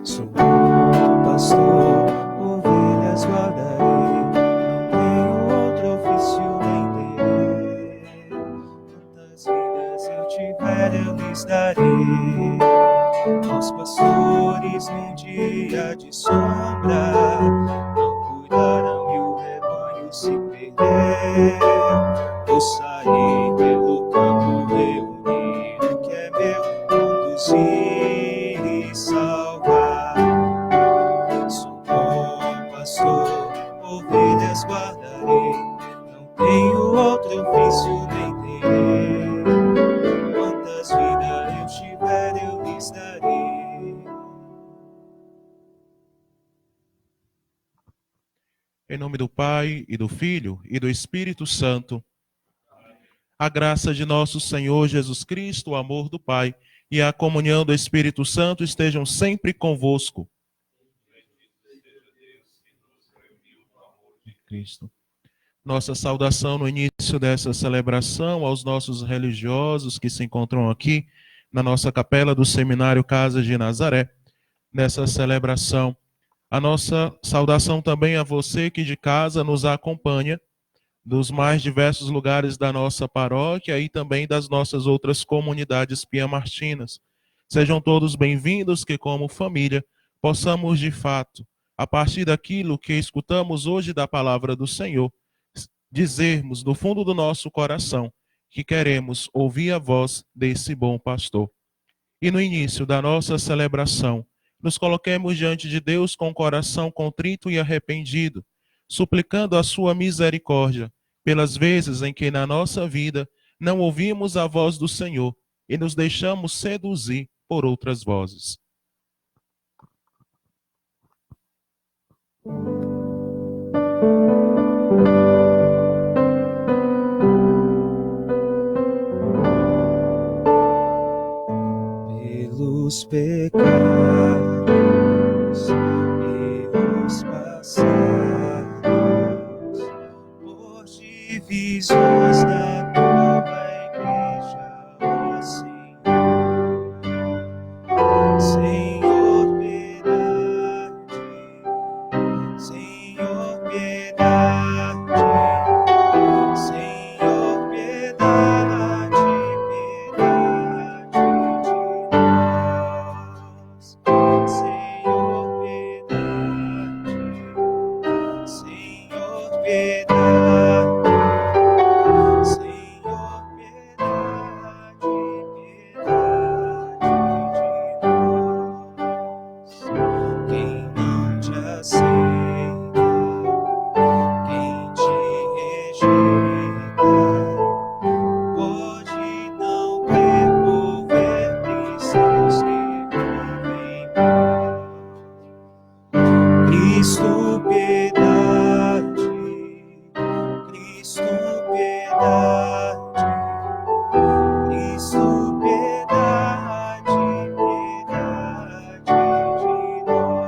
Sou bom pastor, ovelhas guardarei, não tenho outro ofício nem terei. Quantas vidas eu tiver, eu lhes darei. Aos pastores num dia de sombra, não cuidarão e o rebanho se perder. Vou sair pelo campo reunido, que é meu, conduzir e salvar. Sou bom pastor, ovelhas guardarei, não tenho outro ofício nem terei. Quantas vidas eu tiver, eu lhes darei. Em nome do Pai, e do Filho, e do Espírito Santo. A graça de nosso Senhor Jesus Cristo, o amor do Pai e a comunhão do Espírito Santo estejam sempre convosco. Cristo. Nossa saudação no início dessa celebração aos nossos religiosos que se encontram aqui na nossa capela do Seminário Casa de Nazaré, nessa celebração. A nossa saudação também a você que de casa nos acompanha, dos mais diversos lugares da nossa paróquia e também das nossas outras comunidades piamartinas. Sejam todos bem-vindos, que como família possamos de fato, a partir daquilo que escutamos hoje da palavra do Senhor, dizermos do fundo do nosso coração que queremos ouvir a voz desse bom pastor. E no início da nossa celebração, nos coloquemos diante de Deus com o coração contrito e arrependido, suplicando a sua misericórdia pelas vezes em que na nossa vida não ouvimos a voz do Senhor e nos deixamos seduzir por outras vozes. Pelos pecados, erros passados, por divisões da tua igreja, ó Senhor. Senhor, piedade, Senhor, piedade, Senhor, piedade, piedade de nós. Senhor, piedade, Senhor, piedade, Senhor, piedade, piedade de nós. Quem não te aceita, quem te rejeita, pode não remover tristezas que vivem mal. Cristo, piedade, Cristo, piedade, Cristo, piedade, piedade de nós.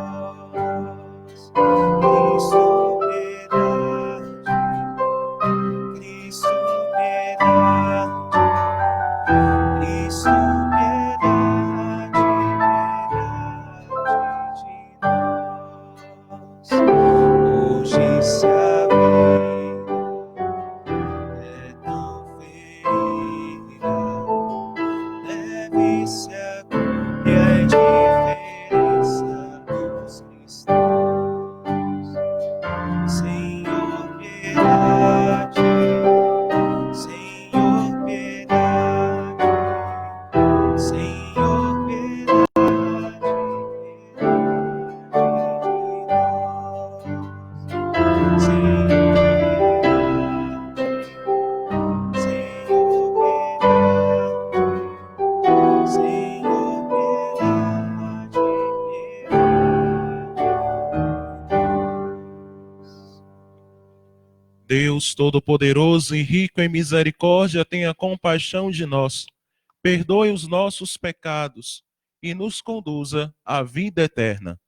Cristo, piedade, Cristo, piedade, Cristo, piedade, piedade de nós. Hoje se a vida é tão ferida, deve-se a culpa e a indiferença dos cristãos. Senhor, piedade, Senhor, piedade, Senhor, piedade, piedade de nós. Deus Todo-Poderoso e rico em misericórdia, tenha compaixão de nós, perdoe os nossos pecados e nos conduza à vida eterna.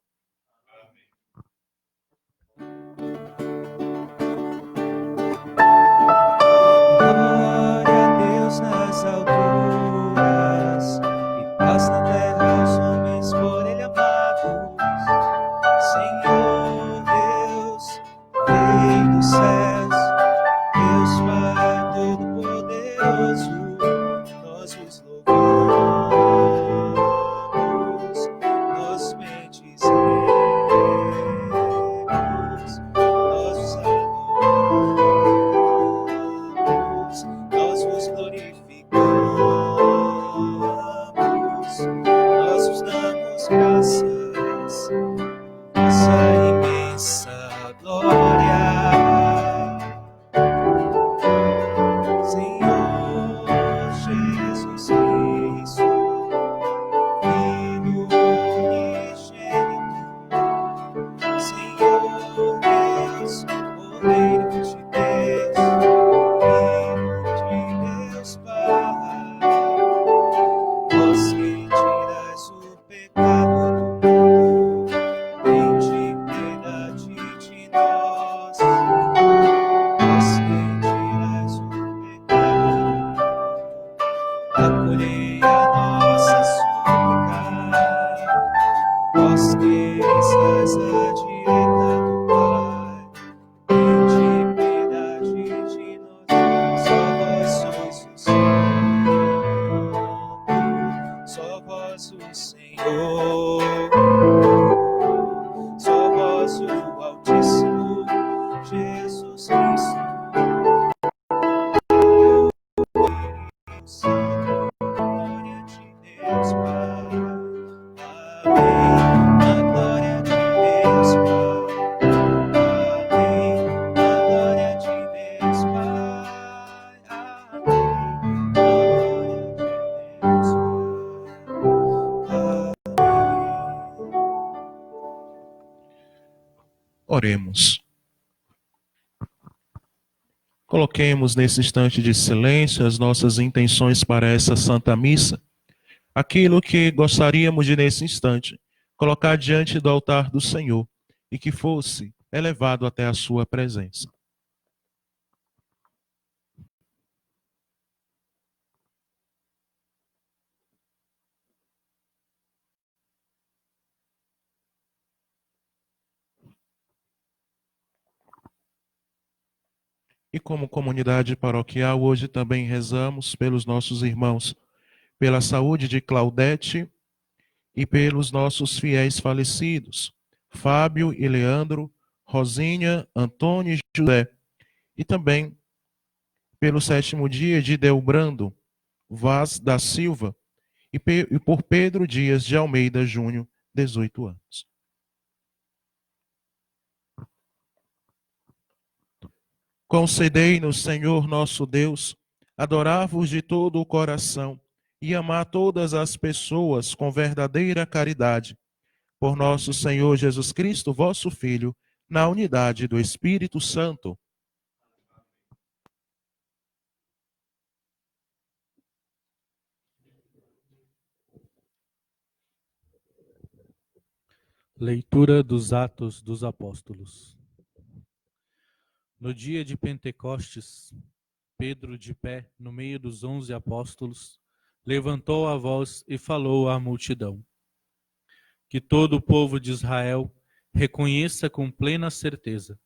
Glória a Deus nas alturas, e paz na terra aos homens por Ele amado. Oremos. Coloquemos nesse instante de silêncio as nossas intenções para essa Santa Missa. Aquilo que gostaríamos de, nesse instante, colocar diante do altar do Senhor e que fosse elevado até a sua presença. E como comunidade paroquial, hoje também rezamos pelos nossos irmãos, pela saúde de Claudete e pelos nossos fiéis falecidos, Fábio e Leandro, Rosinha, Antônio e José, e também pelo 7º dia de Delbrando Vaz da Silva e por Pedro Dias de Almeida Júnior, 18 anos. Concedei-nos, Senhor nosso Deus, adorar-vos de todo o coração e amar todas as pessoas com verdadeira caridade. Por nosso Senhor Jesus Cristo, vosso Filho, na unidade do Espírito Santo. Leitura dos Atos dos Apóstolos. No dia de Pentecostes, Pedro, de pé, no meio dos 11 apóstolos, levantou a voz e falou à multidão: que todo o povo de Israel reconheça com plena certeza: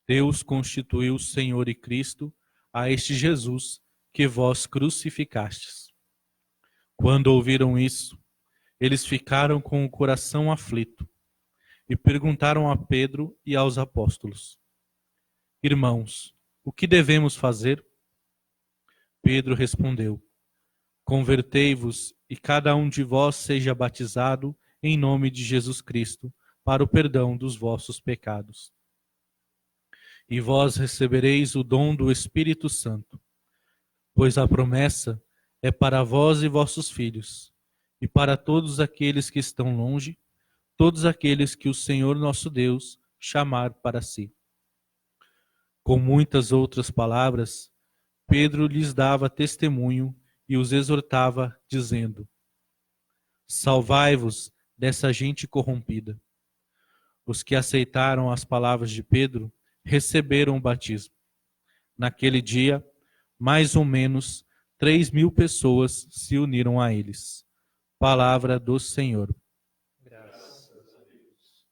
Deus constituiu Senhor e Cristo a este Jesus que vós crucificastes. Quando ouviram isso, eles ficaram com o coração aflito e perguntaram a Pedro e aos apóstolos: Irmãos, o que devemos fazer? Pedro respondeu: Convertei-vos e cada um de vós seja batizado em nome de Jesus Cristo para o perdão dos vossos pecados. E vós recebereis o dom do Espírito Santo, pois a promessa é para vós e vossos filhos, e para todos aqueles que estão longe, todos aqueles que o Senhor nosso Deus chamar para si. Com muitas outras palavras, Pedro lhes dava testemunho e os exortava, dizendo: Salvai-vos dessa gente corrompida. Os que aceitaram as palavras de Pedro receberam o batismo. Naquele dia, mais ou menos 3.000 pessoas se uniram a eles. Palavra do Senhor. Graças a Deus.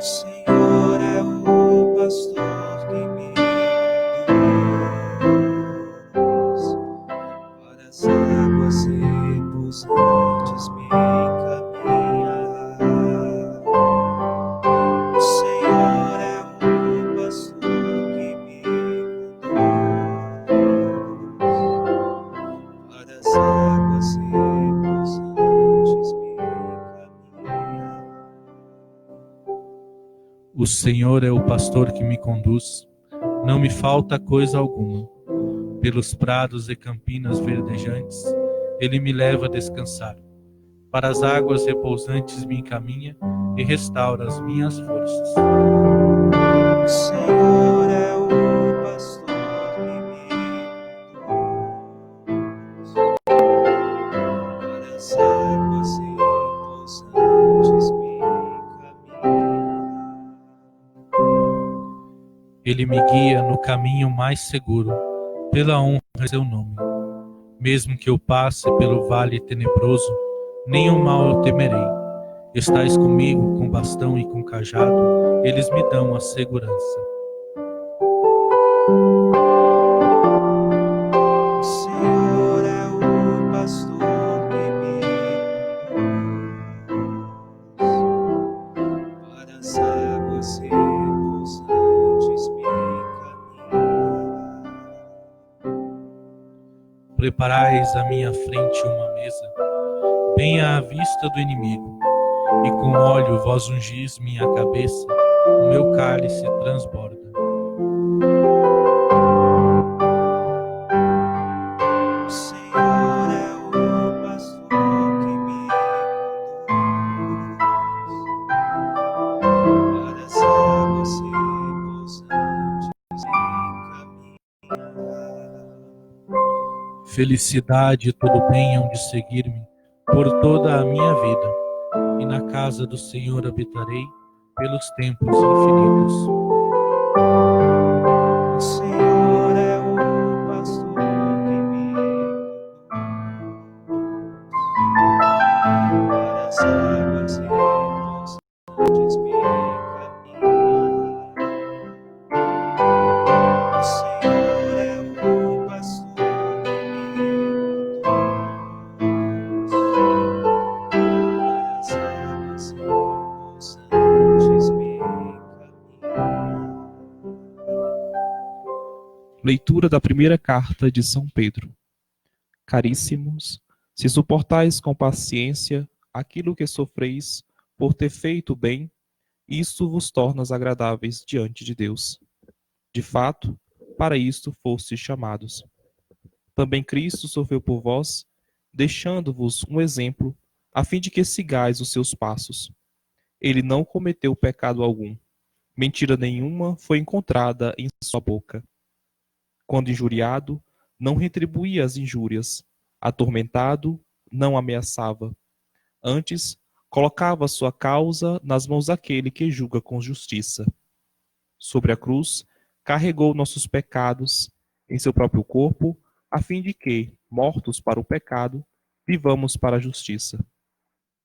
O Senhor é o pastor que me conduz, para as águas reposantes me encaminhará. O Senhor é o pastor que me conduz, para as águas reposantes me encaminhará. O Senhor é o pastor que me conduz, não me falta coisa alguma. Pelos prados e campinas verdejantes, ele me leva a descansar. Para as águas repousantes me encaminha e restaura as minhas forças. O Senhor é o pastor que me conduz, para as águas repousantes me encaminhará. Ele me guia no caminho mais seguro, pela honra de seu nome. Mesmo que eu passe pelo vale tenebroso, nenhum mal eu temerei. Estais comigo com bastão e com cajado, eles me dão a segurança. O Senhor é o pastor que me conduz, para as águas repousantes me encaminhará. Preparais à minha frente uma mesa, bem à vista do inimigo, e com óleo vós ungis minha cabeça, o meu cálice transborda. O Senhor é o pastor que me conduz para as águas repousantes encaminhar. Felicidade e todo bem hão de seguir-me por toda a minha vida, e na casa do Senhor habitarei pelos tempos infinitos. O Senhor é o pastor que me conduz para as águas repousantes me encaminhar. O Senhor é o pastor que me conduz para as águas repousantes me encaminhar. Leitura da primeira carta de São Pedro. Caríssimos, se suportais com paciência aquilo que sofreis por ter feito o bem, isso vos torna agradáveis diante de Deus. De fato, para isto fostes chamados. Também Cristo sofreu por vós, deixando-vos um exemplo, a fim de que sigais os seus passos. Ele não cometeu pecado algum. Mentira nenhuma foi encontrada em sua boca. Quando injuriado, não retribuía as injúrias. Atormentado, não ameaçava. Antes, colocava sua causa nas mãos daquele que julga com justiça. Sobre a cruz, carregou nossos pecados em seu próprio corpo, a fim de que, mortos para o pecado, vivamos para a justiça.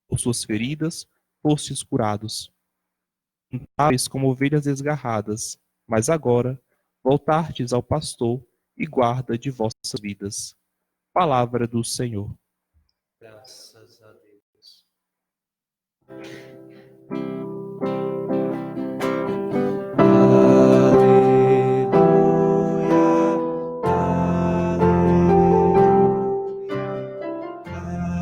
Por suas feridas, fostes curados. Andáveis como ovelhas desgarradas, mas agora voltartes ao pastor e guarda de vossas vidas. Palavra do Senhor. Graças a Deus. Aleluia, aleluia, a minha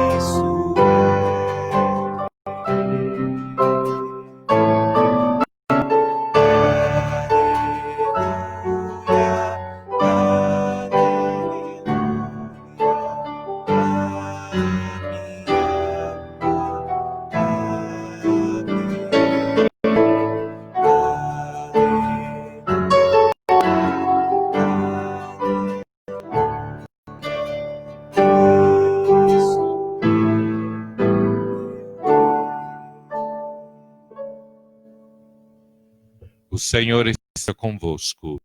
isso O Senhor esteja convosco.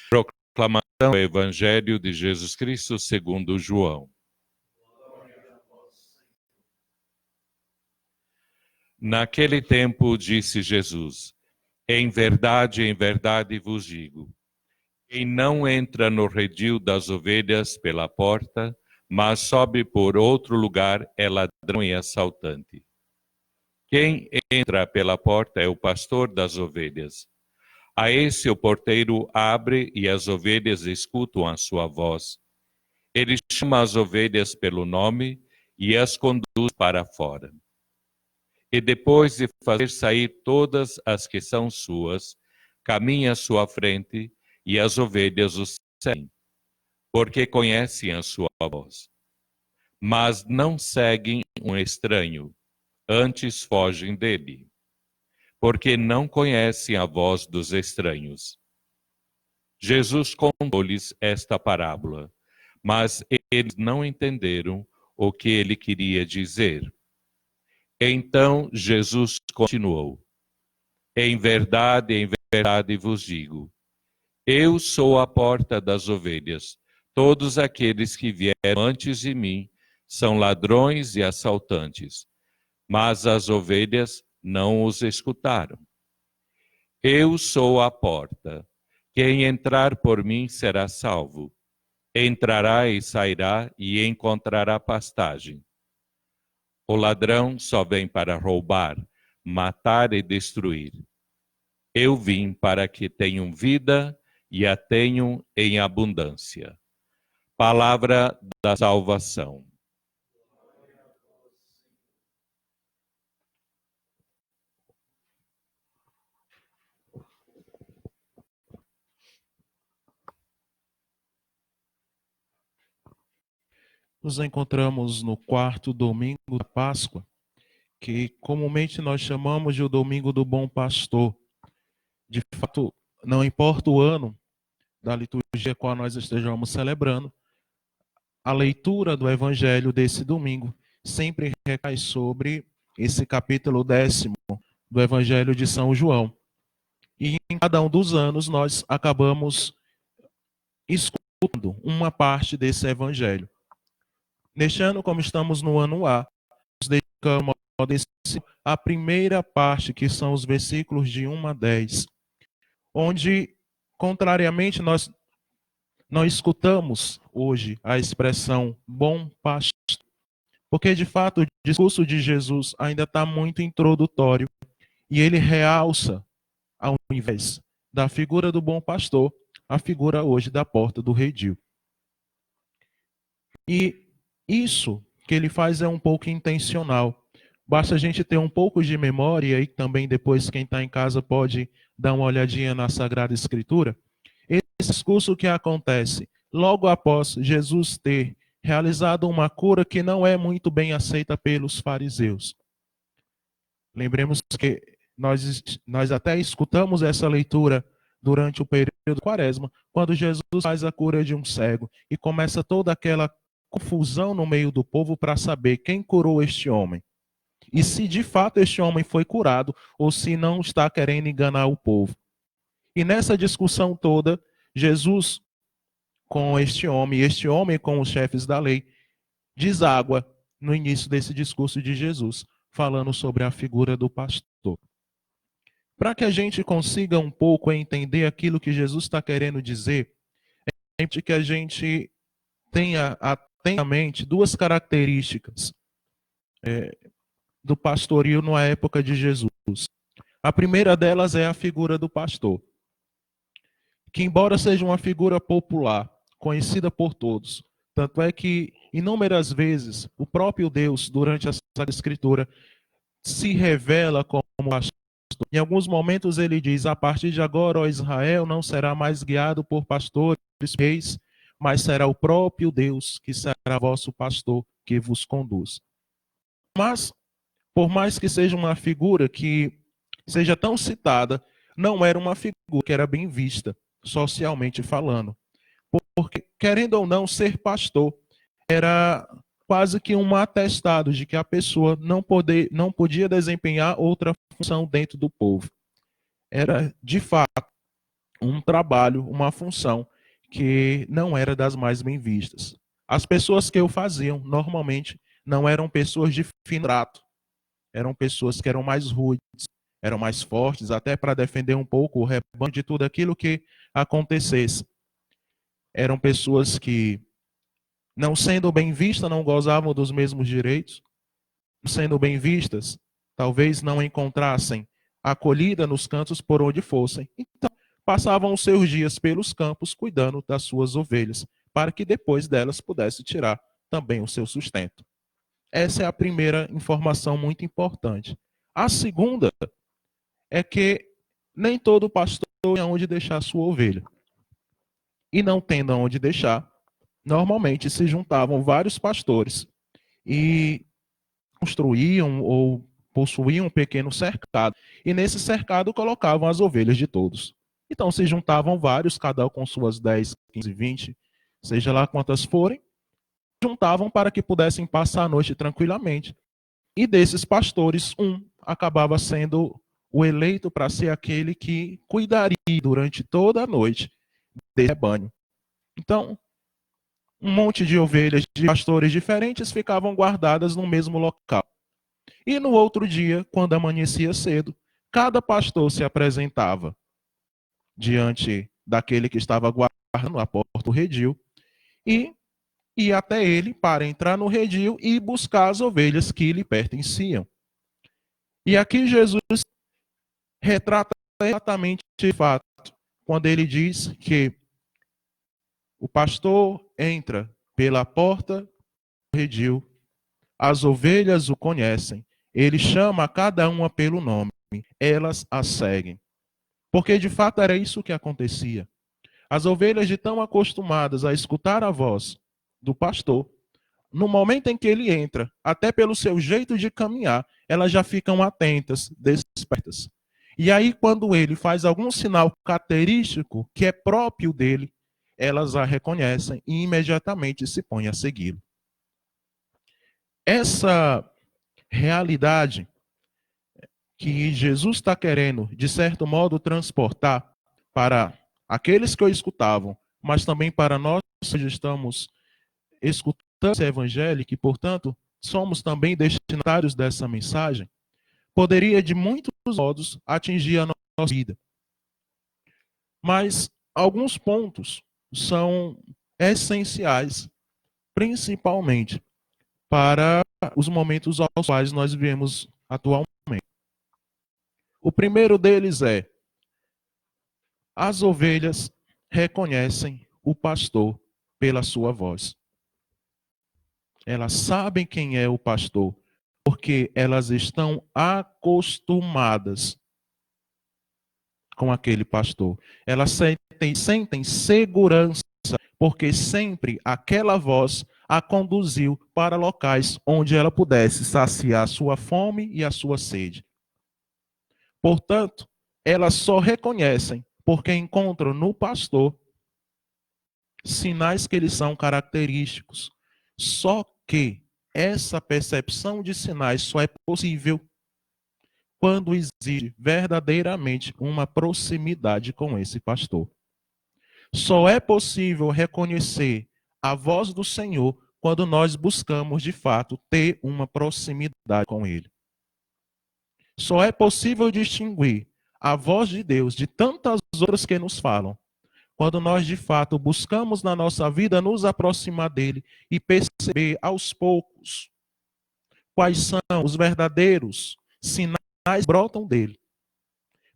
Proclamação do Evangelho de Jesus Cristo segundo João. Naquele tempo disse Jesus: em verdade vos digo, quem não entra no redil das ovelhas pela porta, mas sobe por outro lugar, é ladrão e assaltante. Quem entra pela porta é o pastor das ovelhas. A esse o porteiro abre e as ovelhas escutam a sua voz. Ele chama as ovelhas pelo nome e as conduz para fora. E depois de fazer sair todas as que são suas, caminha à sua frente e as ovelhas o seguem, porque conhecem a sua voz. Mas não seguem um estranho, antes fogem dele, porque não conhecem a voz dos estranhos. Jesus contou-lhes esta parábola, mas eles não entenderam o que ele queria dizer. Então Jesus continuou: em verdade vos digo, eu sou a porta das ovelhas. Todos aqueles que vieram antes de mim são ladrões e assaltantes, mas as ovelhas não os escutaram. Eu sou a porta. Quem entrar por mim será salvo. Entrará e sairá e encontrará pastagem. O ladrão só vem para roubar, matar e destruir. Eu vim para que tenham vida e a tenham em abundância. Palavra da salvação. Nos encontramos no quarto domingo da Páscoa, que comumente nós chamamos de o Domingo do Bom Pastor. De fato, não importa o ano da liturgia qual nós estejamos celebrando, a leitura do Evangelho desse domingo sempre recai sobre esse capítulo 10º do Evangelho de São João. E em cada um dos anos nós acabamos escutando uma parte desse Evangelho. Neste ano, como estamos no ano A, nos dedicamos à primeira parte, que são os versículos de 1 a 10, onde, contrariamente, nós não escutamos hoje a expressão bom pastor, porque, de fato, o discurso de Jesus ainda está muito introdutório e ele realça, ao invés da figura do bom pastor, a figura hoje da porta do redil. E isso que ele faz é um pouco intencional. Basta a gente ter um pouco de memória, e também depois quem está em casa pode dar uma olhadinha na Sagrada Escritura. Esse discurso que acontece logo após Jesus ter realizado uma cura que não é muito bem aceita pelos fariseus. Lembremos que nós até escutamos essa leitura durante o período do Quaresma, quando Jesus faz a cura de um cego e começa toda aquela confusão no meio do povo para saber quem curou este homem. E se de fato este homem foi curado ou se não está querendo enganar o povo. E nessa discussão toda, Jesus com este homem com os chefes da lei, deságua no início desse discurso de Jesus, falando sobre a figura do pastor. Para que a gente consiga um pouco entender aquilo que Jesus está querendo dizer, é importante que a gente tenha atentamente duas características do pastorio na época de Jesus. A primeira delas é a figura do pastor, que embora seja uma figura popular, conhecida por todos, tanto é que inúmeras vezes o próprio Deus, durante a Sagrada Escritura, se revela como pastor. Em alguns momentos ele diz: a partir de agora, ó Israel, não será mais guiado por pastores, reis, mas será o próprio Deus que será vosso pastor, que vos conduz. Mas, por mais que seja uma figura que seja tão citada, não era uma figura que era bem vista, socialmente falando. Porque, querendo ou não, ser pastor era quase que um atestado de que a pessoa não podia desempenhar outra função dentro do povo. Era, de fato, um trabalho, uma função que não era das mais bem vistas. As pessoas que o faziam, normalmente, não eram pessoas de fino trato. Eram pessoas que eram mais rudes, eram mais fortes, até para defender um pouco o rebanho de tudo aquilo que acontecesse. Eram pessoas que, não sendo bem vistas, não gozavam dos mesmos direitos. Sendo bem vistas, talvez não encontrassem acolhida nos cantos por onde fossem. Então, passavam os seus dias pelos campos cuidando das suas ovelhas, para que depois delas pudesse tirar também o seu sustento. Essa é a primeira informação muito importante. A segunda é que nem todo pastor tem onde deixar a sua ovelha. E não tendo onde deixar, normalmente se juntavam vários pastores e construíam ou possuíam um pequeno cercado. E nesse cercado colocavam as ovelhas de todos. Então se juntavam vários, cada um com suas 10, 15, 20, seja lá quantas forem, juntavam para que pudessem passar a noite tranquilamente. E desses pastores, um acabava sendo o eleito para ser aquele que cuidaria durante toda a noite desse rebanho. Então, um monte de ovelhas de pastores diferentes ficavam guardadas no mesmo local. E no outro dia, quando amanhecia cedo, cada pastor se apresentava diante daquele que estava guardando a porta do redil e ia até ele para entrar no redil e buscar as ovelhas que lhe pertenciam. E aqui Jesus retrata exatamente esse fato, quando ele diz que o pastor entra pela porta do redil, as ovelhas o conhecem, ele chama cada uma pelo nome, elas a seguem. Porque de fato era isso que acontecia. As ovelhas, de tão acostumadas a escutar a voz do pastor, no momento em que ele entra, até pelo seu jeito de caminhar, elas já ficam atentas, despertas. E aí, quando ele faz algum sinal característico que é próprio dele, elas a reconhecem e imediatamente se põem a segui-lo. Essa realidade que Jesus está querendo, de certo modo, transportar para aqueles que o escutavam, mas também para nós que estamos escutando esse evangelho, que, portanto, somos também destinatários dessa mensagem, poderia, de muitos modos, atingir a nossa vida. Mas alguns pontos são essenciais, principalmente para os momentos aos quais nós vivemos atualmente. O primeiro deles é: as ovelhas reconhecem o pastor pela sua voz. Elas sabem quem é o pastor, porque elas estão acostumadas com aquele pastor. Elas sentem segurança, porque sempre aquela voz a conduziu para locais onde ela pudesse saciar a sua fome e a sua sede. Portanto, elas só reconhecem porque encontram no pastor sinais que eles são característicos. Só que essa percepção de sinais só é possível quando existe verdadeiramente uma proximidade com esse pastor. Só é possível reconhecer a voz do Senhor quando nós buscamos, de fato, ter uma proximidade com Ele. Só é possível distinguir a voz de Deus de tantas outras que nos falam, quando nós, de fato, buscamos na nossa vida nos aproximar dele e perceber aos poucos quais são os verdadeiros sinais que brotam dele,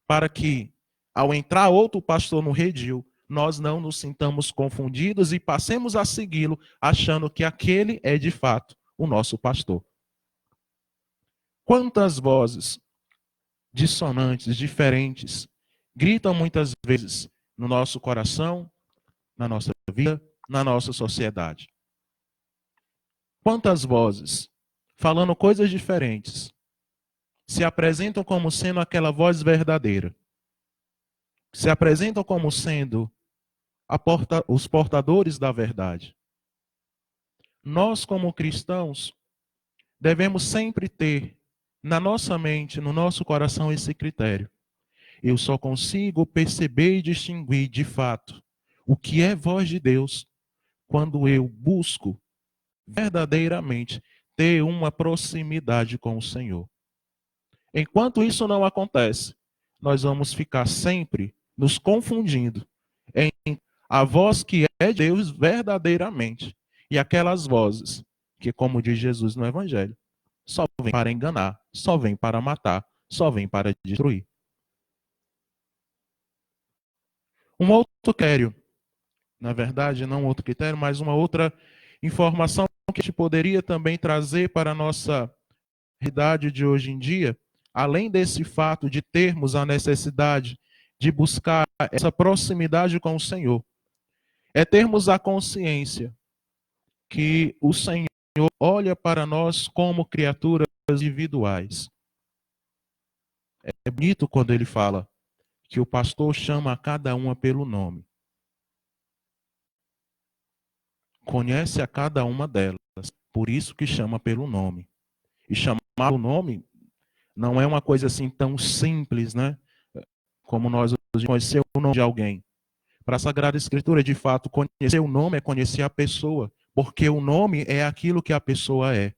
para que, ao entrar outro pastor no redil, nós não nos sintamos confundidos e passemos a segui-lo, achando que aquele é, de fato, o nosso pastor. Quantas vozes dissonantes, diferentes, gritam muitas vezes no nosso coração, na nossa vida, na nossa sociedade. Quantas vozes, falando coisas diferentes, se apresentam como sendo aquela voz verdadeira, se apresentam como sendo os portadores da verdade. Nós, como cristãos, devemos sempre ter na nossa mente, no nosso coração, esse critério. Eu só consigo perceber e distinguir, de fato, o que é voz de Deus quando eu busco verdadeiramente ter uma proximidade com o Senhor. Enquanto isso não acontece, nós vamos ficar sempre nos confundindo em a voz que é de Deus verdadeiramente e aquelas vozes que, como diz Jesus no Evangelho, só vem para enganar, só vem para matar, só vem para destruir. Um outro critério, na verdade, não outro critério, mas uma outra informação que a gente poderia também trazer para a nossa realidade de hoje em dia, além desse fato de termos a necessidade de buscar essa proximidade com o Senhor, é termos a consciência que o Senhor olha para nós como criaturas individuais. É bonito quando ele fala que o pastor chama a cada uma pelo nome. Conhece a cada uma delas, por isso que chama pelo nome. E chamar o nome não é uma coisa assim tão simples, né? Como nós conhecer o nome de alguém. Para a Sagrada Escritura, de fato, conhecer o nome é conhecer a pessoa, porque o nome é aquilo que a pessoa é.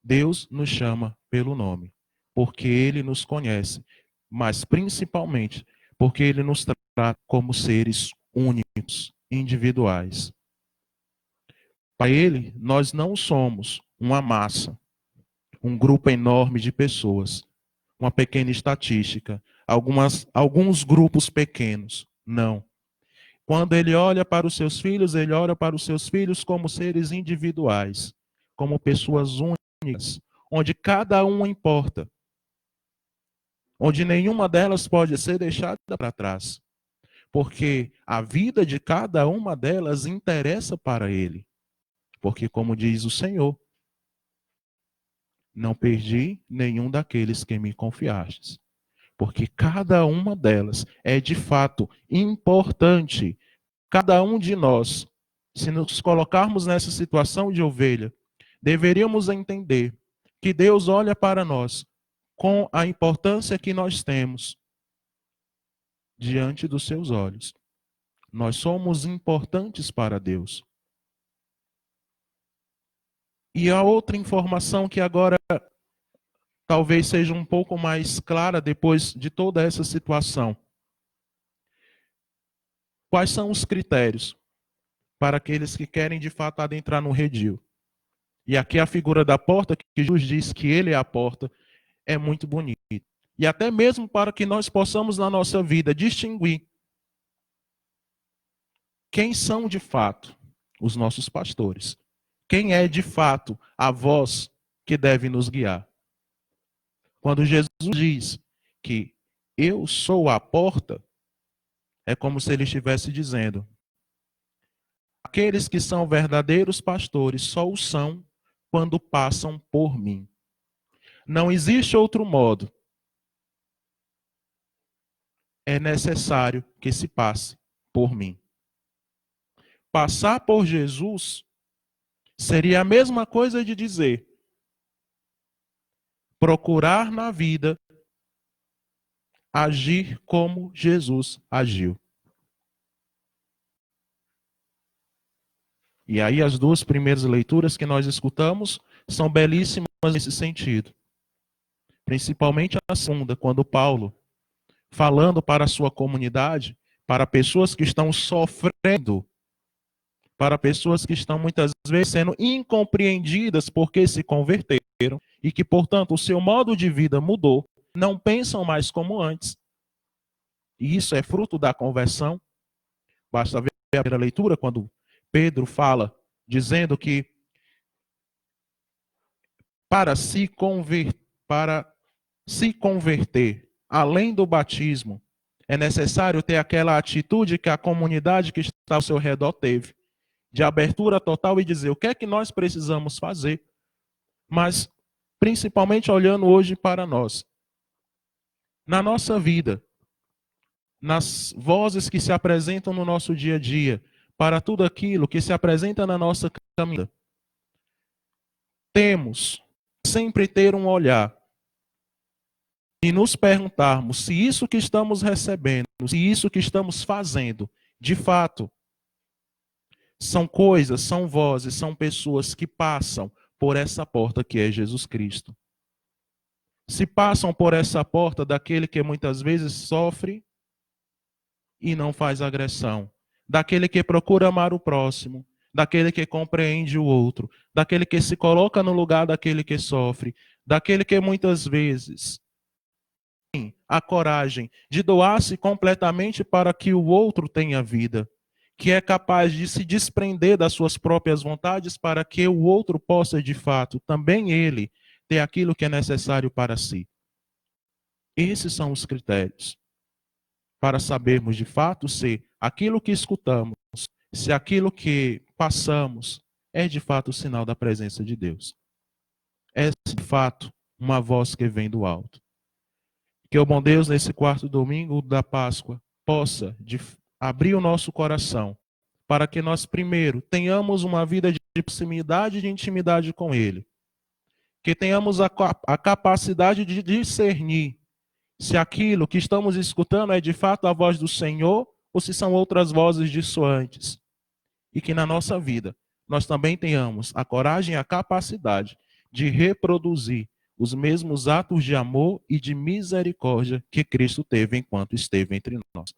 Deus nos chama pelo nome, porque Ele nos conhece, mas principalmente porque Ele nos trata como seres únicos, individuais. Para Ele, nós não somos uma massa, um grupo enorme de pessoas, uma pequena estatística, alguns grupos pequenos. Não. Quando ele olha para os seus filhos, ele olha para os seus filhos como seres individuais, como pessoas únicas, onde cada um importa, onde nenhuma delas pode ser deixada para trás, porque a vida de cada uma delas interessa para ele. Porque, como diz o Senhor, não perdi nenhum daqueles que me confiastes. Porque cada uma delas é de fato importante. Cada um de nós, se nos colocarmos nessa situação de ovelha, deveríamos entender que Deus olha para nós com a importância que nós temos diante dos seus olhos. Nós somos importantes para Deus. E a outra informação que agora talvez seja um pouco mais clara depois de toda essa situação. Quais são os critérios para aqueles que querem de fato adentrar no redil? E aqui a figura da porta, que Jesus diz que ele é a porta, é muito bonita. E até mesmo para que nós possamos na nossa vida distinguir quem são de fato os nossos pastores. Quem é de fato a voz que deve nos guiar. Quando Jesus diz que eu sou a porta, é como se ele estivesse dizendo: aqueles que são verdadeiros pastores só o são quando passam por mim. Não existe outro modo. É necessário que se passe por mim. Passar por Jesus seria a mesma coisa de dizer: procurar na vida agir como Jesus agiu. E aí as duas primeiras leituras que nós escutamos são belíssimas nesse sentido. Principalmente a segunda, quando Paulo, falando para a sua comunidade, para pessoas que estão sofrendo, para pessoas que estão muitas vezes sendo incompreendidas porque se converteram e que, portanto, o seu modo de vida mudou, não pensam mais como antes. E isso é fruto da conversão. Basta ver a primeira leitura, quando Pedro fala, dizendo que para se converter, além do batismo, é necessário ter aquela atitude que a comunidade que está ao seu redor teve, de abertura total e dizer o que é que nós precisamos fazer, mas principalmente olhando hoje para nós. Na nossa vida, nas vozes que se apresentam no nosso dia a dia, para tudo aquilo que se apresenta na nossa caminhada, temos sempre ter um olhar e nos perguntarmos se isso que estamos recebendo, se isso que estamos fazendo, de fato, são coisas, são vozes, são pessoas que passam por essa porta que é Jesus Cristo. Se passam por essa porta daquele que muitas vezes sofre e não faz agressão, daquele que procura amar o próximo, daquele que compreende o outro, daquele que se coloca no lugar daquele que sofre, daquele que muitas vezes tem a coragem de doar-se completamente para que o outro tenha vida, que é capaz de se desprender das suas próprias vontades para que o outro possa, de fato, também ele, ter aquilo que é necessário para si. Esses são os critérios para sabermos, de fato, se aquilo que escutamos, se aquilo que passamos é, de fato, o sinal da presença de Deus. É, de fato, uma voz que vem do alto. Que o bom Deus, nesse quarto domingo da Páscoa, possa abrir o nosso coração para que nós, primeiro, tenhamos uma vida de proximidade e de intimidade com Ele. Que tenhamos a capacidade de discernir se aquilo que estamos escutando é de fato a voz do Senhor ou se são outras vozes dissoantes. E que na nossa vida nós também tenhamos a coragem e a capacidade de reproduzir os mesmos atos de amor e de misericórdia que Cristo teve enquanto esteve entre nós.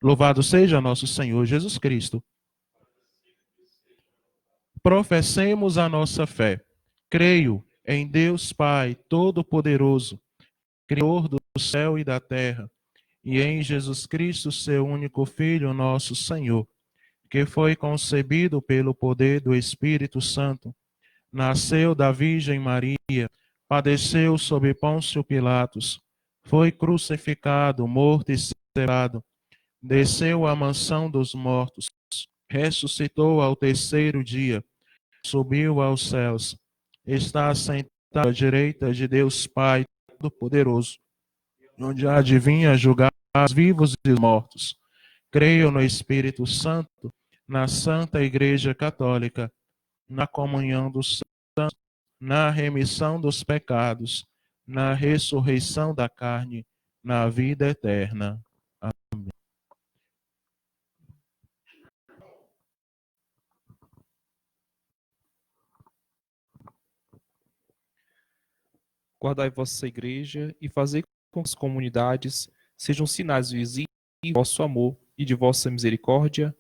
Louvado seja nosso Senhor Jesus Cristo. Professemos a nossa fé. Creio em Deus Pai Todo-Poderoso, Criador do céu e da terra, e em Jesus Cristo, seu único Filho, nosso Senhor, que foi concebido pelo poder do Espírito Santo, nasceu da Virgem Maria, padeceu sob Pôncio Pilatos, foi crucificado, morto e sepultado, desceu à mansão dos mortos, ressuscitou ao terceiro dia, subiu aos céus, está sentado à direita de Deus Pai Todo-Poderoso, onde há de vir a julgar os vivos e os mortos. Creio no Espírito Santo, na Santa Igreja Católica, na comunhão dos santos, na remissão dos pecados, na ressurreição da carne, na vida eterna. Amém. Guardai vossa igreja e fazei com que as comunidades sejam sinais visíveis de vosso amor e de vossa misericórdia.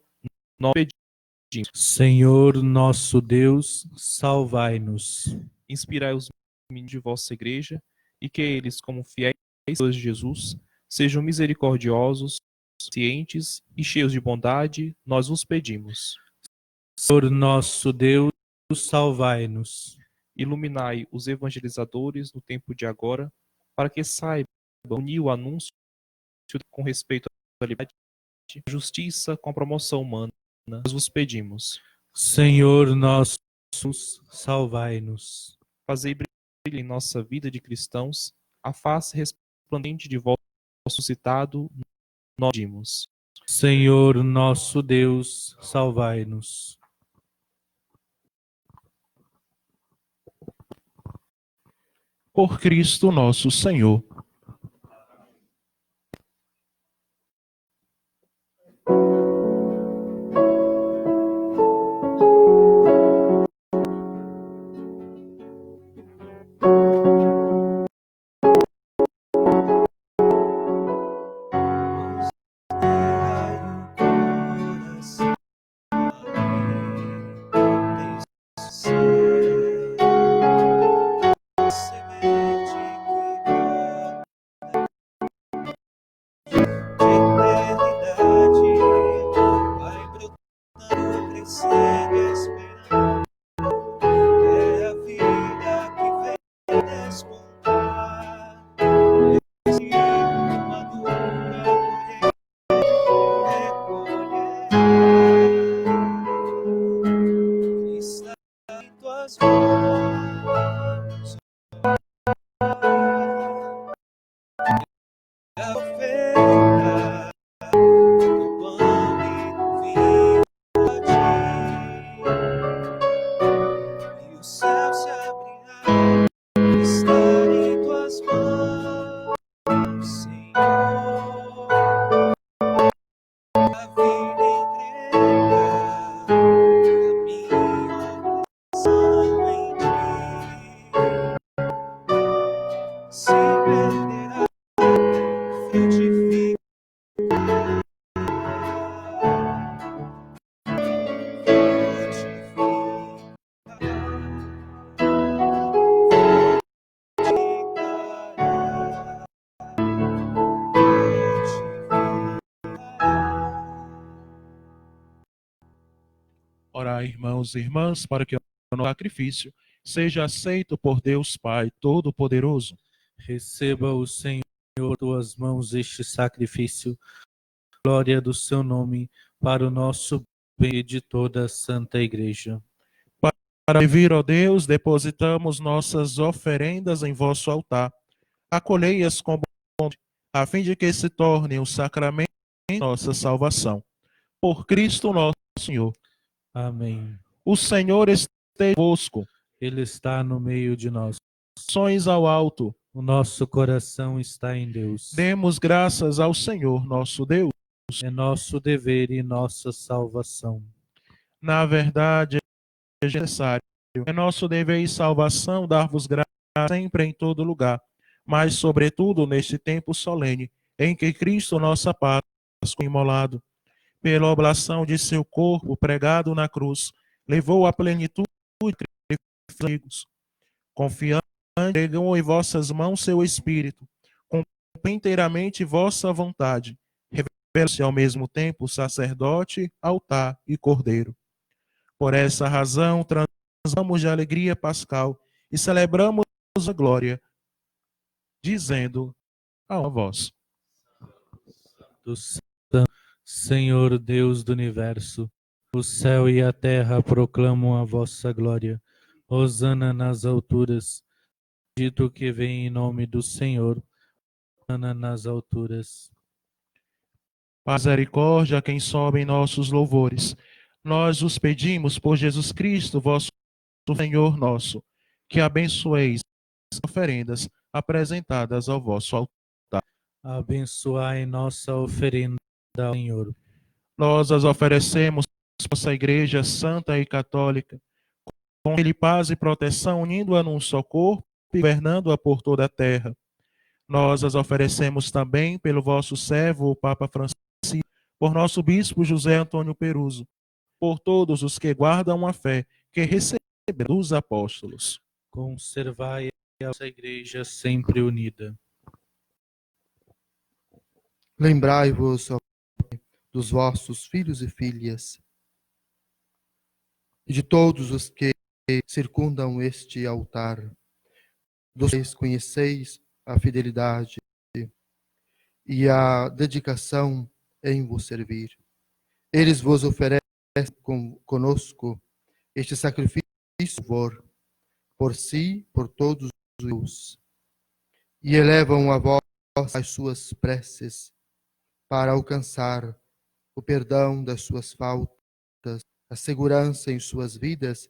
Nós pedimos. Senhor nosso Deus, salvai-nos. Inspirai os meninos de vossa igreja e que eles, como fiéis de Jesus, sejam misericordiosos, cientes e cheios de bondade, nós vos pedimos. Senhor nosso Deus, salvai-nos. Iluminai os evangelizadores no tempo de agora, para que saibam unir o anúncio com respeito à liberdade, à justiça com a promoção humana. Nós vos pedimos. Senhor nosso Deus, salvai-nos. Fazei brilhar em nossa vida de cristãos a face resplandente de vosso ressuscitado, nós pedimos. Senhor nosso Deus, salvai-nos. Por Cristo nosso Senhor. Orai, irmãos e irmãs, para que o nosso sacrifício seja aceito por Deus Pai Todo-Poderoso. Receba o Senhor por tuas mãos este sacrifício, glória do seu nome, para o nosso bem e de toda a Santa Igreja. Para vir, ó Deus, depositamos nossas oferendas em vosso altar. Acolhei-as com bondade, a fim de que se tornem um sacramento de nossa salvação. Por Cristo nosso Senhor. Amém. O Senhor esteja convosco. Ele está no meio de nós. Sonhos ao alto. O nosso coração está em Deus. Demos graças ao Senhor nosso Deus. É nosso dever e nossa salvação. Na verdade, é necessário. É nosso dever e salvação dar-vos graças sempre em todo lugar, mas sobretudo neste tempo solene, em que Cristo, nossa Páscoa, imolado, pela oblação de seu corpo pregado na cruz, levou à plenitude de amigos. Confiamos entregam em vossas mãos seu espírito, cumpre inteiramente vossa vontade, revela-se ao mesmo tempo sacerdote, altar e cordeiro. Por essa razão, transamos de alegria pascal e celebramos a glória, dizendo a voz: Do Senhor Deus do universo, o céu e a terra proclamam a vossa glória. Hosana nas alturas, dito que vem em nome do Senhor. Hosana nas alturas. misericórdia a quem sobem nossos louvores. Nós os pedimos por Jesus Cristo, vosso Senhor nosso, que abençoeis as oferendas apresentadas ao vosso altar. Abençoai nossa oferenda ao Senhor. Nós as oferecemos à vossa Igreja Santa e Católica, com ele paz e proteção, unindo-a num só corpo e governando-a por toda a terra. Nós as oferecemos também pelo vosso servo, o Papa Francisco, por nosso bispo José Antônio Peruso, por todos os que guardam a fé que receberam dos apóstolos. Conservai a vossa Igreja sempre unida. Lembrai-vos, ó Pai, dos vossos filhos e filhas, e de todos os que circundam este altar, dos quais conheceis a fidelidade e a dedicação em vos servir. Eles vos oferecem conosco este sacrifício de louvor, por si, por todos os, e elevam a vós as suas preces para alcançar o perdão das suas faltas, a segurança em suas vidas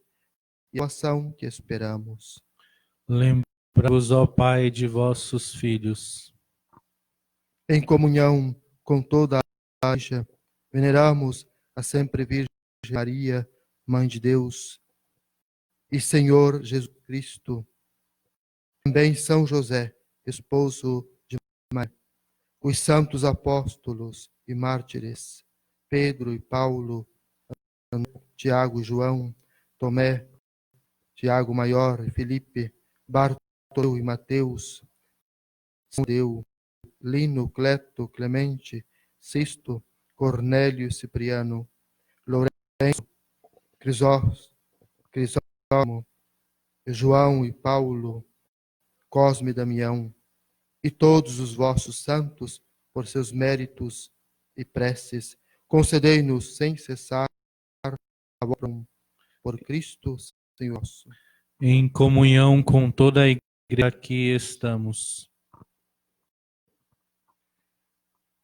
e a ação que esperamos. Lembrai-vos, ó Pai, de vossos filhos. Em comunhão com toda a Igreja, veneramos a sempre Virgem Maria, Mãe de Deus, e Senhor Jesus Cristo, também São José, esposo de Maria, os santos apóstolos e mártires, Pedro e Paulo, Tiago e João, Tomé, Tiago Maior e Felipe, Bartolomeu e Mateus, Deu, Lino, Cleto, Clemente, Sisto, Cornélio e Cipriano, Lourenço, Crisóstomo, João e Paulo, Cosme e Damião, e todos os vossos santos, por seus méritos e preces, concedei-nos sem cessar a vossa por Cristo, Senhor nosso. Em comunhão com toda a Igreja aqui estamos.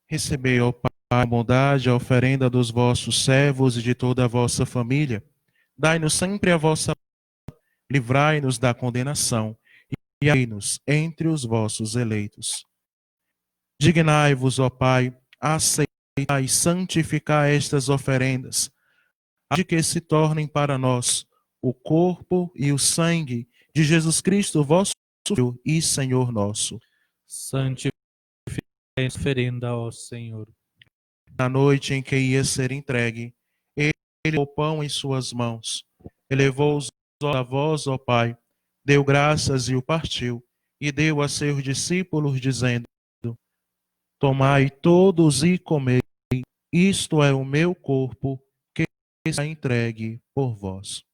Recebei, ó Pai, a bondade, a oferenda dos vossos servos e de toda a vossa família. Dai-nos sempre a vossa paz, livrai-nos da condenação e amai-nos entre os vossos eleitos. Dignai-vos, ó Pai, a aceitar e santificar estas oferendas, a de que se tornem para nós o corpo e o sangue de Jesus Cristo, vosso Filho e Senhor nosso. Santificai a oferenda ao Senhor. Na noite em que ia ser entregue, ele pôs o pão em suas mãos, elevou os olhos a vós, ó Pai, deu graças e o partiu, e deu a seus discípulos, dizendo: Tomai todos e comei, isto é o meu corpo, que está entregue por vós.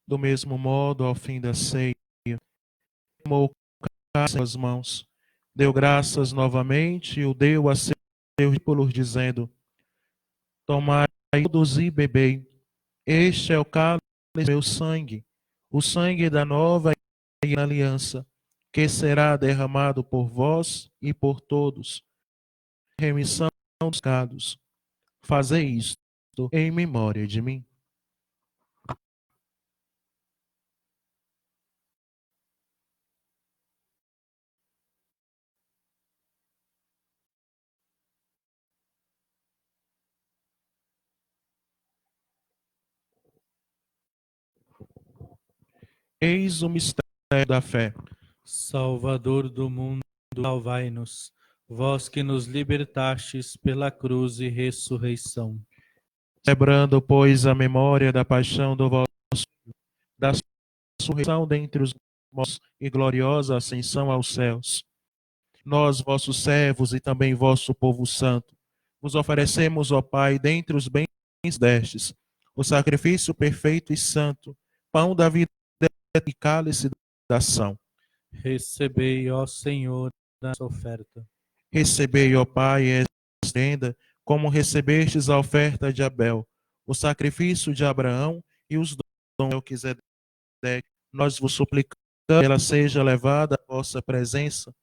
Do mesmo modo, ao fim da ceia, tomou o cálice em suas mãos, deu graças novamente e o deu a seus discípulos, dizendo: Tomai todos e bebei, este é o cálice do meu sangue, o sangue da nova e aliança, que será derramado por vós e por todos, remissão dos pecados. Fazei isto em memória de mim. Eis o mistério da fé. Salvador do mundo, salvai-nos. Vós que nos libertastes pela cruz e ressurreição. Celebrando, pois, a memória da paixão do vosso Filho, da ressurreição dentre os mortos e gloriosa ascensão aos céus. Nós, vossos servos e também vosso povo santo, vos oferecemos, ó Pai, dentre os bens destes, o sacrifício perfeito e santo, pão da vida e cálice da ação. Recebei, ó Senhor, essa oferta. Recebei, ó Pai, esta renda, como recebestes a oferta de Abel, o sacrifício de Abraão e os dons de Melquisedeque. Nós vos suplicamos que ela seja levada à vossa presença,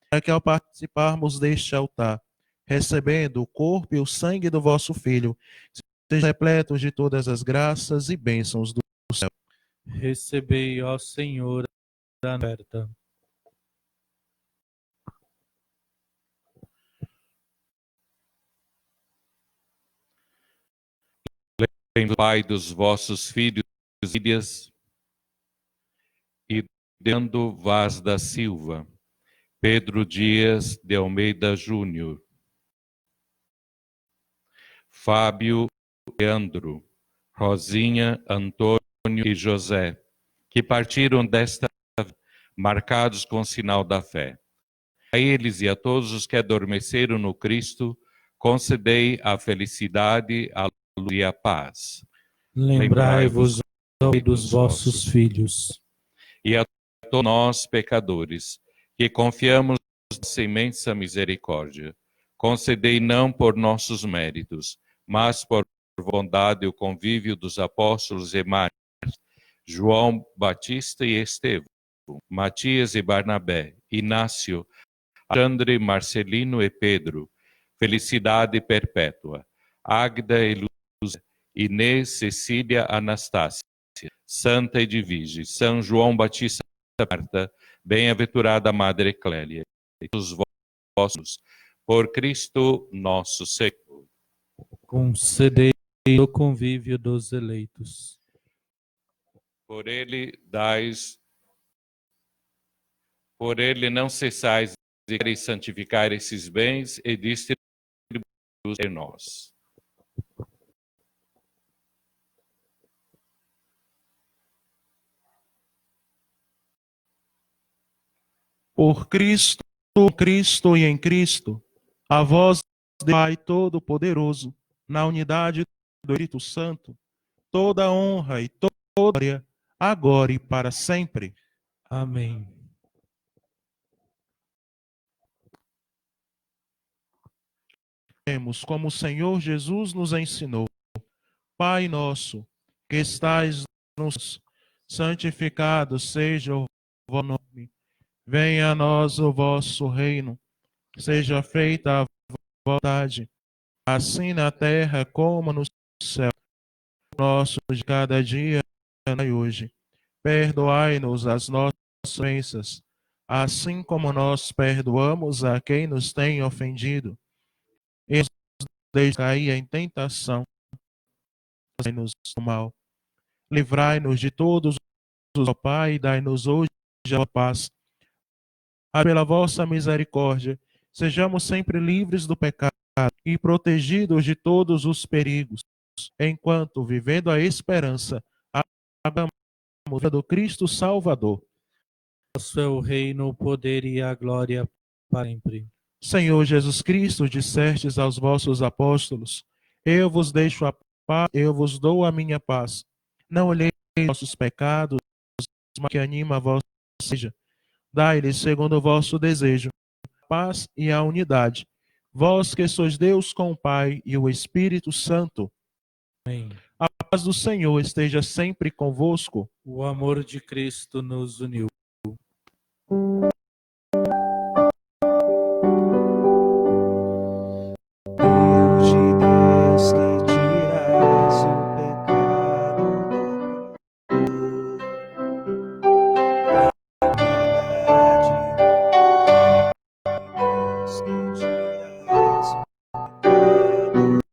para que ao participarmos deste altar, recebendo o corpo e o sangue do vosso Filho, sejam repletos de todas as graças e bênçãos do céu. Recebei, ó Senhor, a oferta. Pai dos vossos filhos e filhas, e Dando Vaz da Silva, Pedro Dias de Almeida Júnior, Fábio Leandro, Rosinha, Antônio e José, que partiram desta vida marcados com o sinal da fé. A eles e a todos os que adormeceram no Cristo, concedei a felicidade, a luz e a paz. Lembrai-vos dos vossos filhos. E a todos nós, pecadores, que confiamos na vossa imensa misericórdia, concedei não por nossos méritos, mas por bondade o convívio dos apóstolos e mártires, João Batista e Estevão, Matias e Barnabé, Inácio, Alexandre, Marcelino e Pedro, felicidade perpétua, Águeda e Lúcia, Inês, Cecília, Anastácia, Santa Edvige, São João Batista, Marta, bem-aventurada Madre Clélia, e os vossos, por Cristo nosso Senhor. Concedei o convívio dos eleitos. Por ele não cessais de querer santificar esses bens e distribuí-los em nós. Por Cristo, Cristo e em Cristo, a vós, Pai Todo-Poderoso, na unidade do Espírito Santo, toda honra e toda glória, agora e para sempre. Amém. Temos como o Senhor Jesus nos ensinou. Pai nosso, que estais nos céus, santificado seja o vosso nome. Venha a nós o vosso reino. Seja feita a vontade, assim na terra como no céu. Nosso de cada dia, dai hoje. Perdoai-nos as nossas ofensas, assim como nós perdoamos a quem nos tem ofendido. E nos deixe cair em tentação, livrai-nos do mal. Livrai-nos de todos os, ó Pai, e dai-nos hoje a paz. Pela vossa misericórdia, sejamos sempre livres do pecado e protegidos de todos os perigos, enquanto, vivendo a esperança, aguardamos do Cristo Salvador. Vosso é o reino, o poder e a glória para sempre. Senhor Jesus Cristo, dissestes aos vossos apóstolos: eu vos deixo a paz, eu vos dou a minha paz. Não olheis os vossos pecados, mas que anima a vossa seja. Dai-lhes segundo o vosso desejo, a paz e a unidade. Vós que sois Deus com o Pai e o Espírito Santo. Amém. A paz do Senhor esteja sempre convosco. O amor de Cristo nos uniu. Deus de Deus que tiras o pecado do mundo, Deus que tiras o pecado do mundo,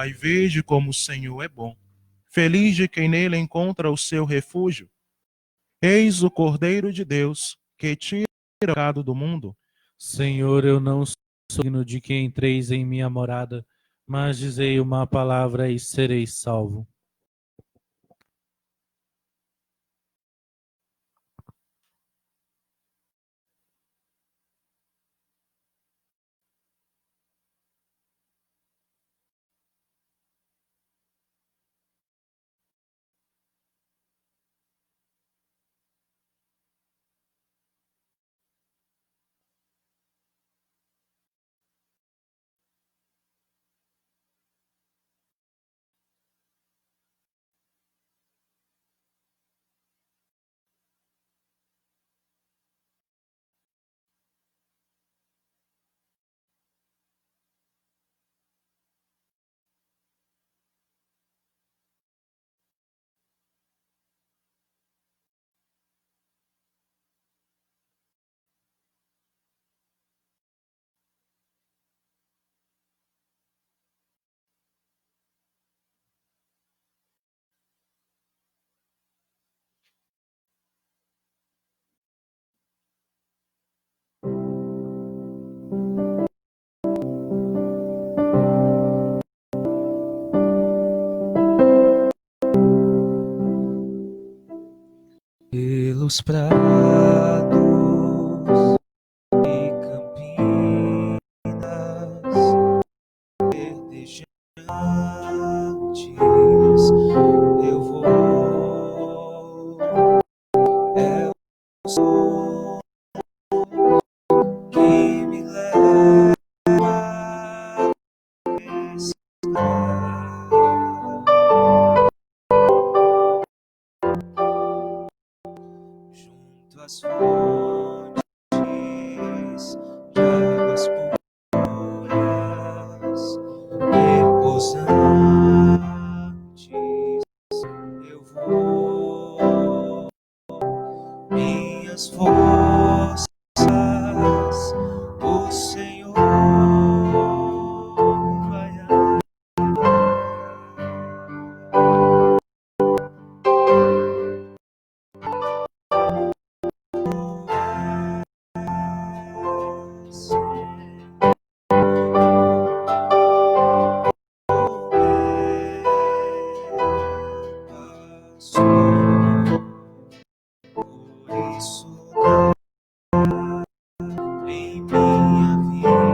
Vai e vede como o Senhor é bom. Feliz de quem nele encontra o seu refúgio. Eis o Cordeiro de Deus, que tira o pecado do mundo. Senhor, eu não sou digno de que entreis em minha morada, mas dizei uma palavra e serei salvo. Pelos prados e campinas verdejantes eu vou. É o som que me leva a estar junto às fontes de águas puras, repousantes, eu vou. Minhas forças, o Senhor vai por isso em minha vida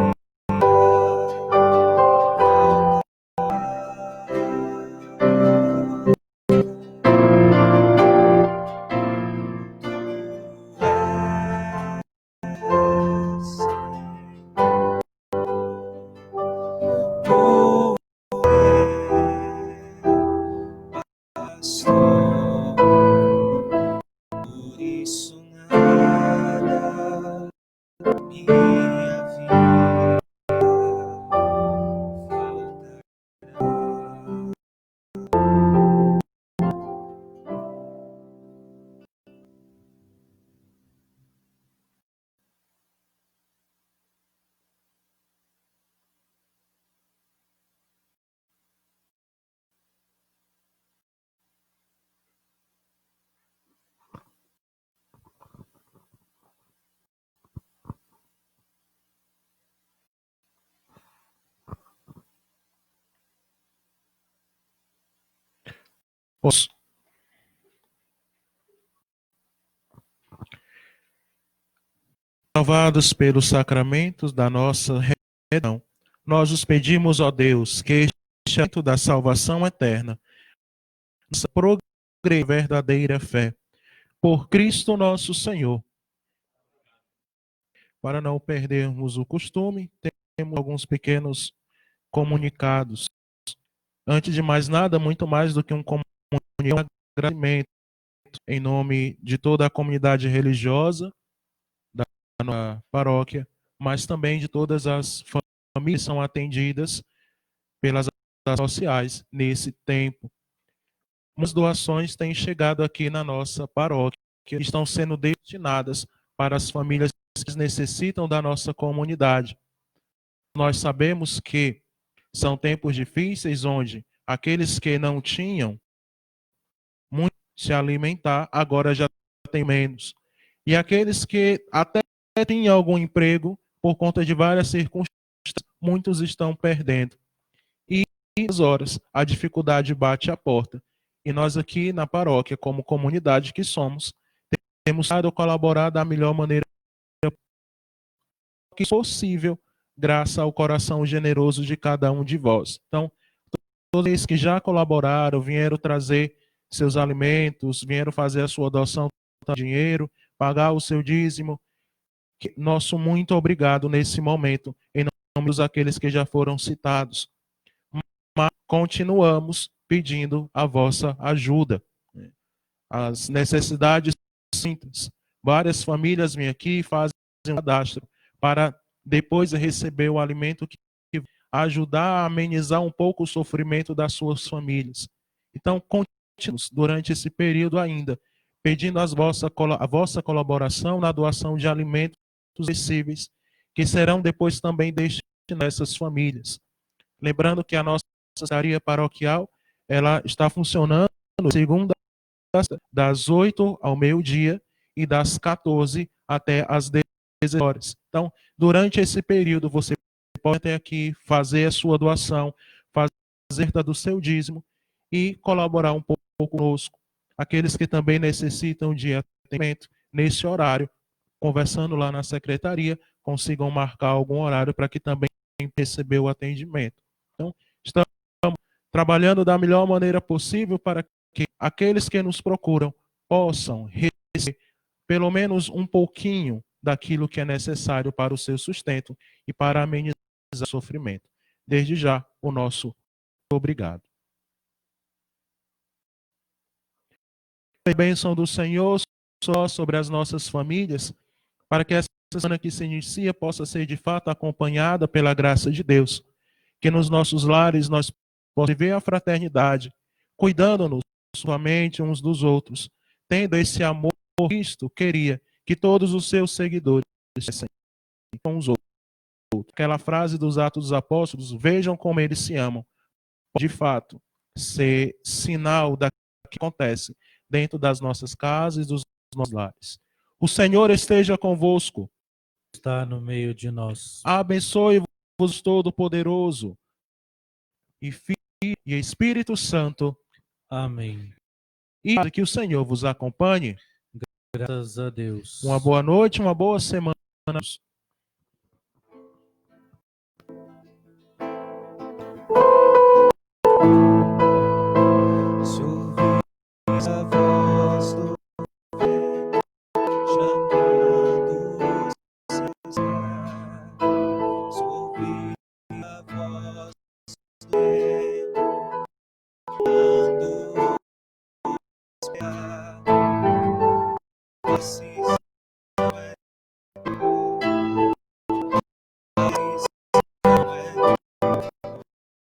pastor, por isso nada minha vida faltará. Os salvados pelos sacramentos da nossa redenção, nós os pedimos, ó Deus, que este ato da salvação eterna, nossa progressiva e verdadeira fé, por Cristo nosso Senhor. Para não perdermos o costume, temos alguns pequenos comunicados. Antes de mais nada, muito mais do que um agradecimento em nome de toda a comunidade religiosa da nossa paróquia, mas também de todas as famílias que são atendidas pelas ações sociais nesse tempo. Muitas doações têm chegado aqui na nossa paróquia, que estão sendo destinadas para as famílias que necessitam da nossa comunidade. Nós sabemos que São tempos difíceis onde aqueles que não tinham muito se alimentar, agora já tem menos. E aqueles que até tinham algum emprego, por conta de várias circunstâncias, muitos estão perdendo. E às horas a dificuldade bate à porta. E nós aqui na paróquia, como comunidade que somos, temos tentado colaborar da melhor maneira que possível, graças ao coração generoso de cada um de vós. Então, todos eles que já colaboraram, vieram trazer seus alimentos, vieram fazer a sua doação de dinheiro, pagar o seu dízimo, nosso muito obrigado nesse momento, em nome dos aqueles que já foram citados. Mas continuamos pedindo a vossa ajuda. As necessidades simples. Várias famílias vêm aqui e fazem um cadastro para depois receber o alimento que ajudar a amenizar um pouco o sofrimento das suas famílias. Então, continuamos durante esse período ainda, pedindo a vossa colaboração na doação de alimentos acessíveis, que serão depois também destinados a essas famílias. Lembrando que a nossa secretaria paroquial, ela está funcionando segunda das 8 ao meio-dia e das 14 até as 16 horas. Então, durante esse período, você pode até aqui fazer a sua doação, fazer do seu dízimo e colaborar um pouco conosco. Aqueles que também necessitam de atendimento nesse horário, conversando lá na secretaria, consigam marcar algum horário para que também receber o atendimento. Então, estamos trabalhando da melhor maneira possível para que aqueles que nos procuram possam receber pelo menos um pouquinho daquilo que é necessário para o seu sustento e para amenizar o sofrimento. Desde já, o nosso obrigado. A bênção do Senhor só sobre as nossas famílias, para que essa semana que se inicia possa ser de fato acompanhada pela graça de Deus. Que nos nossos lares nós possamos viver a fraternidade, cuidando-nos somente uns dos outros, tendo esse amor que Cristo queria que todos os seus seguidores fossem com os outros. Aquela frase dos Atos dos Apóstolos, vejam como eles se amam, pode de fato ser sinal da que acontece dentro das nossas casas e dos nossos lares. O Senhor esteja convosco. Está no meio de nós. Abençoe-vos Todo-Poderoso e Filho e Espírito Santo. Amém. E que o Senhor vos acompanhe. Graças a Deus. Uma boa noite, uma boa semana. Se ouvis a voz do vento chamando os seus mares, se ouvis a voz do vento chamando os seus mares,